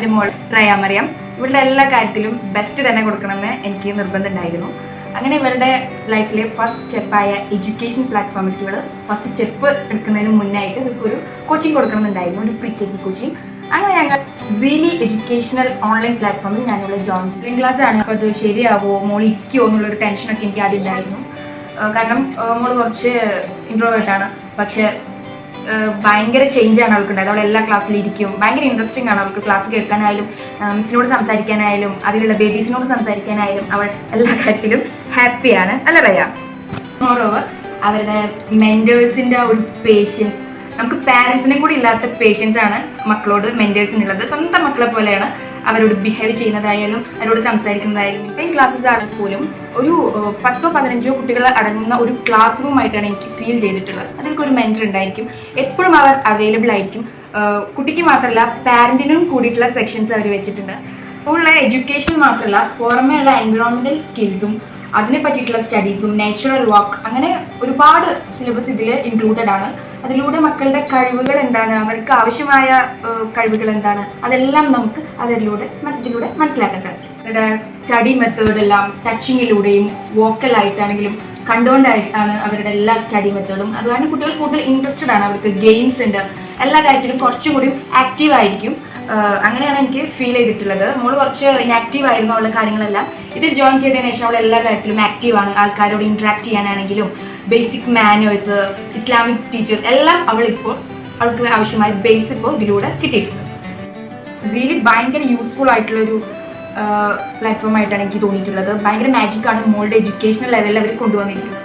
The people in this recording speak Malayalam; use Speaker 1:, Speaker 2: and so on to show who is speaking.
Speaker 1: എൻ്റെ മോൾ റയാമറിയം. ഇവളുടെ എല്ലാ കാര്യത്തിലും ബെസ്റ്റ് തന്നെ കൊടുക്കണമെന്ന് എനിക്ക് നിർബന്ധമുണ്ടായിരുന്നു. അങ്ങനെ ഇവളുടെ ലൈഫിലെ ഫസ്റ്റ് സ്റ്റെപ്പായ എഡ്യൂക്കേഷൻ പ്ലാറ്റ്ഫോമിലേക്ക് ഇവൾ ഫസ്റ്റ് സ്റ്റെപ്പ് എടുക്കുന്നതിന് മുന്നായിട്ട് ഇവർക്കൊരു കോച്ചിങ് കൊടുക്കണമെന്നുണ്ടായിരുന്നു, ഒരു പ്രീ കെ ജി കോച്ചിങ്. അങ്ങനെ ഞങ്ങൾ സീലി എഡ്യൂക്കേഷണൽ ഓൺലൈൻ പ്ലാറ്റ്ഫോമിൽ ഞാനിവിടെ ജോയിൻ ചെയ്തു. ഓൺലൈൻ ക്ലാസ് ആണ്. അപ്പോൾ അത് ശരിയാവുമോ, മോൾ ഇരിക്കുമോ എന്നുള്ളൊരു ടെൻഷനൊക്കെ എനിക്ക് ആദ്യം ഉണ്ടായിരുന്നു. കാരണം മോള് കുറച്ച് ഇൻട്രോവേർട്ടാണ്. പക്ഷേ ഭയങ്കര ചേഞ്ചാണ് അവൾക്കുണ്ടായത്. അവൾ എല്ലാ ക്ലാസ്സിലും ഇരിക്കും. ഭയങ്കര ഇൻട്രസ്റ്റിംഗ് ആണ് അവൾക്ക് ക്ലാസ് കേൾക്കാനായാലും മിസ്സിനോട് സംസാരിക്കാനായാലും അതിലുള്ള ബേബീസിനോട് സംസാരിക്കാനായാലും അവൾ എല്ലാ കാര്യത്തിലും ഹാപ്പിയാണ്. അല്ല റയ? മോറോവർ അവരുടെ മെൻറ്റേഴ്സിൻ്റെ ഒരു പേഷ്യൻസ്, നമുക്ക് പാരൻസിനും കൂടി ഇല്ലാത്ത പേഷ്യൻസ് ആണ് മക്കളോട് മെൻറ്റേഴ്സിനുള്ളത്. സ്വന്തം മക്കളെ പോലെയാണ് അവരോട് ബിഹേവ് ചെയ്യുന്നതായാലും അവരോട് സംസാരിക്കുന്നതായാലും. ഇപ്പം ക്ലാസ്സസ് ആണെങ്കിൽ പോലും ഒരു 10-15 കുട്ടികൾ അടങ്ങുന്ന ഒരു ക്ലാസ് റൂമായിട്ടാണ് എനിക്ക് ഫീൽ ചെയ്തിട്ടുള്ളത്. അതിൽക്കൊരു മെൻറ്റർ ഉണ്ടായിരിക്കും, എപ്പോഴും അവർ അവൈലബിൾ ആയിരിക്കും. കുട്ടിക്ക് മാത്രമല്ല പാരൻറ്റിനും കൂടിയിട്ടുള്ള സെക്ഷൻസ് അവർ വെച്ചിട്ടുണ്ട്. ഉള്ള എഡ്യൂക്കേഷൻ മാത്രമല്ല, പുറമേയുള്ള എൻവിറോൺമെൻറ്റൽ സ്കിൽസും അതിനെ പറ്റിയിട്ടുള്ള സ്റ്റഡീസും നാച്ചുറൽ വർക്ക്, അങ്ങനെ ഒരുപാട് സിലബസ് ഇതിൽ ഇൻക്ലൂഡഡ് ആണ്. അതിലൂടെ മക്കളുടെ കഴിവുകൾ എന്താണ്, അവർക്ക് ആവശ്യമായ കഴിവുകൾ എന്താണ്, അതെല്ലാം നമുക്ക് ഇതിലൂടെ മനസ്സിലാക്കാൻ സാധിക്കും. അവരുടെ സ്റ്റഡി മെത്തേഡ് എല്ലാം ടച്ചിങ്ങിലൂടെയും വോക്കലായിട്ടാണെങ്കിലും കണ്ടുകൊണ്ടായിട്ടാണ് അവരുടെ എല്ലാ സ്റ്റഡി മെത്തേഡും. അതുകാരണം കുട്ടികൾ കൂടുതൽ ഇൻട്രസ്റ്റഡ് ആണ്. അവർക്ക് ഗെയിംസ് ഉണ്ട്, എല്ലാ കാര്യത്തിലും കുറച്ചുകൂടി ആക്റ്റീവ് ആയിരിക്കും. അങ്ങനെയാണ് എനിക്ക് ഫീൽ ചെയ്തിട്ടുള്ളത്. മോള് കുറച്ച് ഇനാക്റ്റീവ് ആയിരുന്നു ഉള്ള കാര്യങ്ങളെല്ലാം. ഇതിൽ ജോയിൻ ചെയ്തതിനു ശേഷം അവൾ എല്ലാ കാര്യത്തിലും ആക്റ്റീവാണ്. ആൾക്കാരോട് ഇൻട്രാക്ട് ചെയ്യാനാണെങ്കിലും ബേസിക് മാനേഴ്സ്, ഇസ്ലാമിക് ടീച്ചേഴ്സ് എല്ലാം അവൾക്ക് ആവശ്യമായ ബേസ് ഇപ്പോൾ ഇതിലൂടെ കിട്ടിയിട്ടുണ്ട്. സീലി ഭയങ്കര യൂസ്ഫുൾ ആയിട്ടുള്ളൊരു പ്ലാറ്റ്ഫോം ആയിട്ടാണ് എനിക്ക് തോന്നിയിട്ടുള്ളത്. ഭയങ്കര മാജിക്കാണ് മോളുടെ എഡ്യൂക്കേഷണൽ ലെവലിൽ അവർ കൊണ്ടുവന്നിരിക്കുന്നത്.